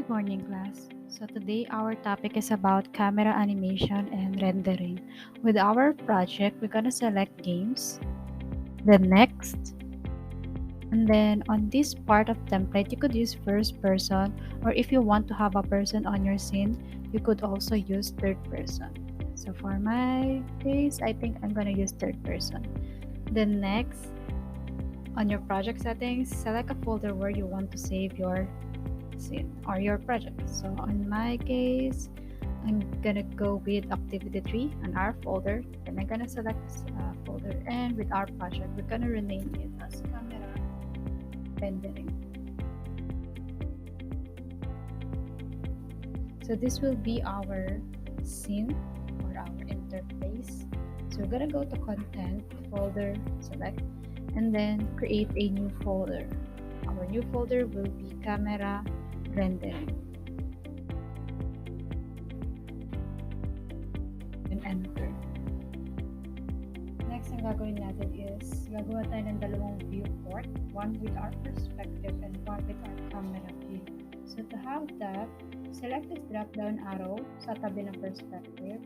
Good morning, class. So today our topic is about camera animation and rendering. With our project, we're gonna select games, then next, and then on this part of template, you could use first person, or if you want to have a person on your scene, you could also use third person. So for my case, I think I'm gonna use third person. Then next, on your project settings, select a folder where you want to save your scene or your project. So in my case, I'm gonna go with activity 3 on our folder. Then I'm gonna select this folder, and with our project, we're gonna rename it as camera rendering. So this will be our scene or our interface. So we're gonna go to content folder, select, and then create a new folder. Our new folder will be camera rendering. And enter. Next, ang gagawin natin is gagawa tayo ng dalawang viewport, one with our perspective and one with our camera view. So to have that, select this drop-down arrow sa tabi ng perspective,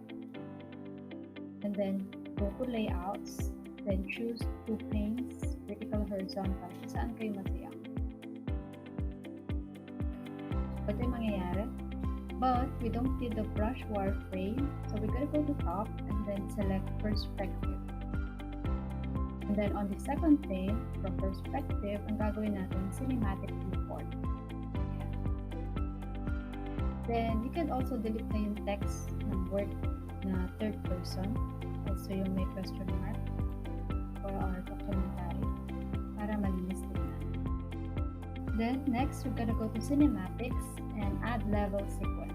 and then go to layouts, then choose two planes, vertical, horizontal, kung saan kayo masaya. Ito yung mangyayari. But we don't need the brush wireframe, so we're gonna go to top and then select perspective. And then on the second plane, from perspective, ang gagawin natin cinematic viewport. Then you can also delete na yung text ng word na third person, also yung may question mark for our documentary, para malinis din na. Then next, we're gonna go to cinematics and add level sequence.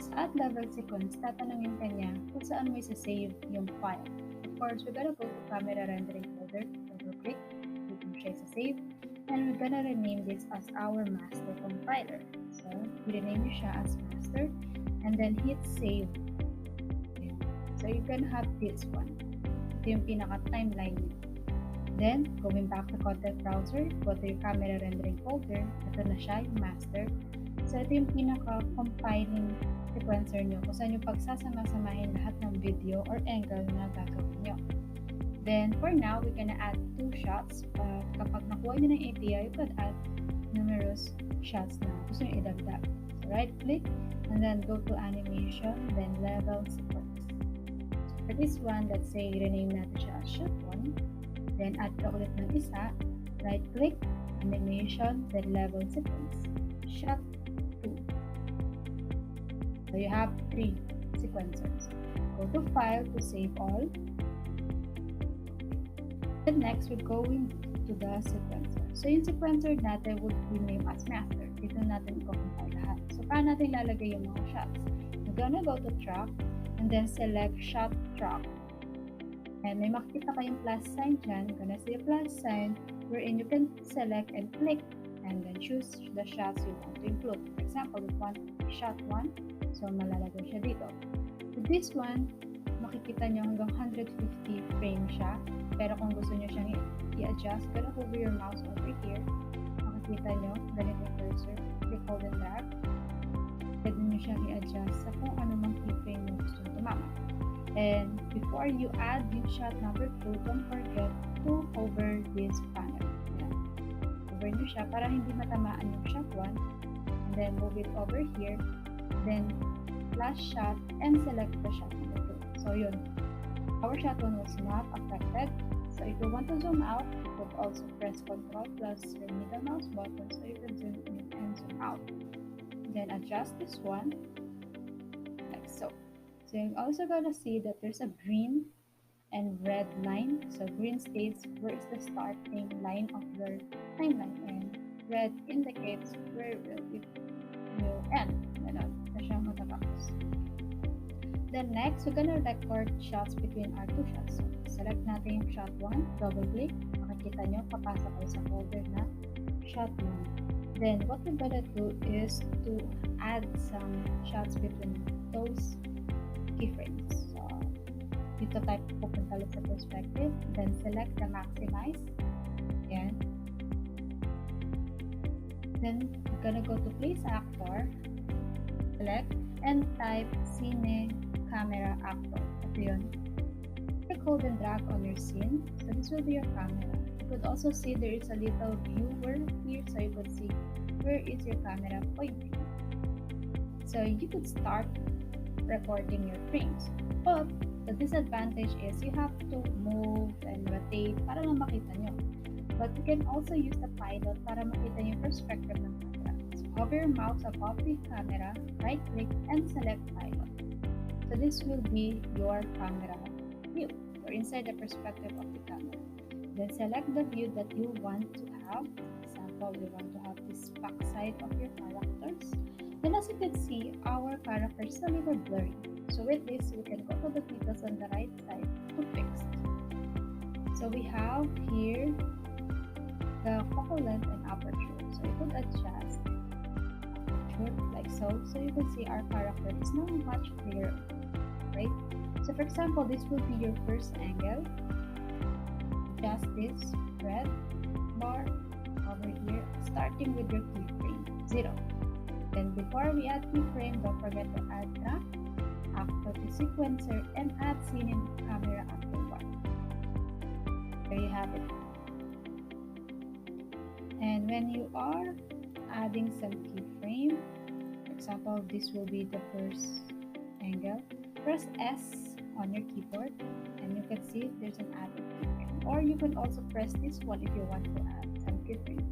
Sa add level sequence, tatanungin ka niya kung saan mo isa-save yung file. Of course, we're gonna go to camera rendering folder, double-click, click mo siya isa-save, and we're gonna rename this as our master compiler. So, rename nyo siya as master, and then hit save. Okay. So, you're gonna have this one. Ito yung pinaka-timeline nyo. Then, going back to content browser, go to your camera rendering folder. Ito na siya, yung master. So, ito yung pinaka-compiling sequencer nyo kung saan yung pagsasama-samahin lahat ng video or angle na gagawin nyo. Then, for now, we're gonna add 2 shots. Kapag nakuha nyo ng idea, you could add numerous shots na gusto nyo idagdag. So, right-click, and then go to animation, then level sequence. For this one, let's say, rename natin siya as shot 1. Then, add ka ulit ng isa, right-click, animation, then level sequence, shot 2. So, you have 3 sequencers. Go to File to save all. Then next, we're going to the sequencer. So, yung sequencer natin would rename as master. Dito natin i-compile lahat. So, paano natin lalagay yung mga shots? We're gonna go to track, and then select shot track. And may makikita kayong plus sign dyan. You're gonna see a plus sign wherein you can select and click and then choose the shots you want to include. For example, we want shot 1, so malalagay siya dito. With this one, makikita nyo hanggang 150 frame siya. Pero kung gusto nyo siyang i-adjust, gonna hover your mouse over here. Makikita nyo, ganito yung cursor. You hold and drag. Pwede nyo siyang i-adjust sa kung ano mang keyframe nyo gusto nyo tumama. And before you add yung shot number 2, don't forget to hover this panel. Yan. Hover nyo siya para hindi matamaan yung shot 1. And then move it over here. Then last shot and select the shot number 2. So yun. Our shot 1 was not affected. So if you want to zoom out, you could also press Ctrl plus your middle mouse button so you can zoom in and zoom out. Then adjust this one like so. So you're also gonna see that there's a green and red line. So green states where is the starting line of your timeline, and red indicates where it will end. Ganon na siya matatapos. Then next, we're gonna record shots between our 2 shots. So select natin yung shot 1, double click. Makikita nyo, papasok kayo sa folder na shot 1. Then what we're gonna do is to add some shots between those keyframes. So, dito tayo pupunta ulit sa perspective, then select the maximize. Ayan. Then you're gonna go to Place Actor, select, and type Cine Camera Actor. Ito yun. Click, hold, and drag on your scene. So this will be your camera. You could also see there is a little viewer here, so you could see where is your camera pointing. So you could start recording your frames. But the disadvantage is you have to move and rotate para lang makita nyo. But you can also use the pilot para makita yung perspective ng camera. So hover your mouse above the camera, right click, and select pilot. So this will be your camera view, or inside the perspective of the camera. Then select the view that you want to have. For example, we want to have this back side of your characters. Then as you can see, our character is a little blurry. So with this, we can go to the details on the right side to fix. So we have here the focal length and aperture. So you could adjust aperture like so. So you can see our character is now much clearer, right? So for example, this will be your first angle. Adjust this red bar over here, starting with your keyframe 0. Then before we add keyframe, don't forget to add track, actor to sequencer, and add scene in camera actor 1. There you have it. And when you are adding some keyframe, for example, this will be the first angle, press S on your keyboard and you can see there's an added keyframe. Or you can also press this one if you want to add some keyframe.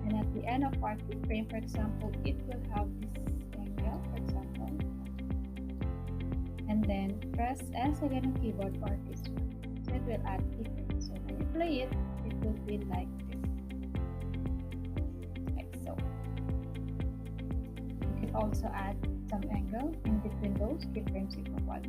And at the end of our keyframe, for example, it will have this angle, for example. And then press S again on keyboard for this one. So it will add keyframe. So when you play it, it will be like this. Like so. You can also add some angle in between those keyframes if you want.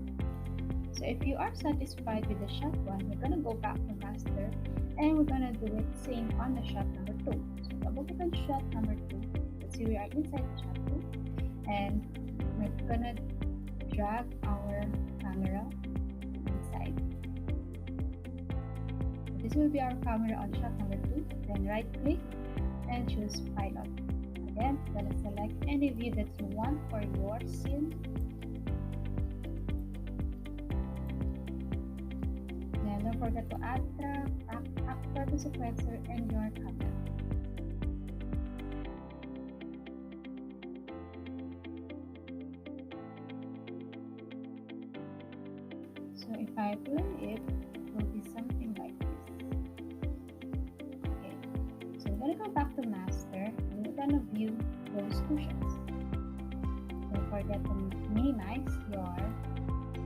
So if you are satisfied with the shot 1, we're gonna go back to master and we're gonna do it same on the shot number 2. So double click on shot number 2. Let's see we are inside the shot 2 and we're gonna drag our camera inside. This will be our camera on shot number 2. Then right click and choose pilot. Again, gonna select any view that you want for your scene. Then don't forget to add track, actor to sequencer, and your camera. So if I play it, it will be something like this. Okay, so we're gonna go back to master and we're gonna view those two shots. Don't forget to minimize your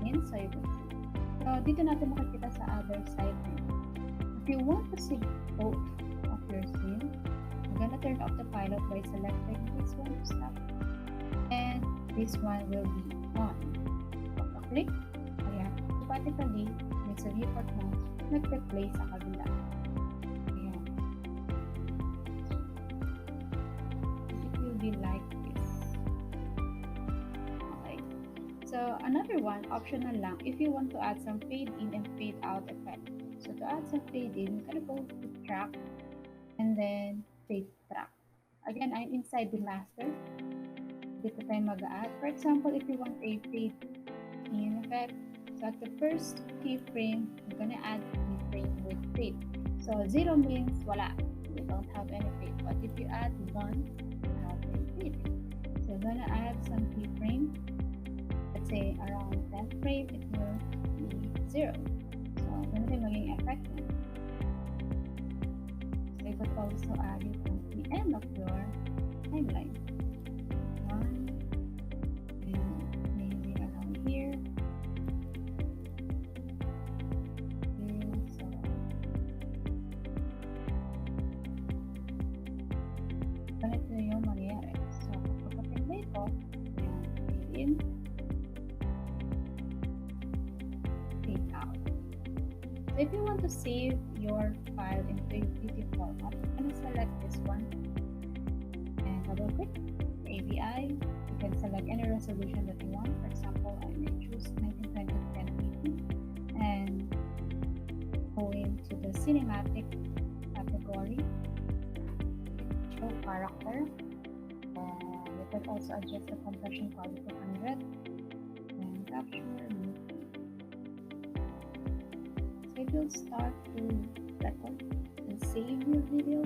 scene so you can see. So dito natin makikita sa other side. If you want to see both of your scene, we're gonna turn off the pilot by selecting this one to stop. And this one will be on. Click. Automatically, yung sa viewport mo, nag-replay sa kabila. Ayan. It will be like this. Okay. So, another one, optional lang, if you want to add some fade in and fade out effect. So, to add some fade in, you're gonna go to track and then fade track. Again, I'm inside the master. Dito tayo mag-add. For example, if you want a fade in effect, so at the first keyframe, you're gonna add keyframe with fade. So 0 means wala, you don't have any fade. But if you add 1, you have a fade. So you're gonna add some keyframe. Let's say around 10th frame, it will be 0. So ganun din maging effect na. So you could also add it at the end of your timeline. 1, and maybe around here. Ganito yung mangyayari. So, pagka-play ko, fade in, fade out. So, if you want to save your file into a PDF format, you can select this one and double click AVI. You can select any resolution that you want. For example, I may choose 1920 1080 and go into the cinematic category. show character. We can also adjust the compression quality to 100 and capture. So it will start to record and save your video.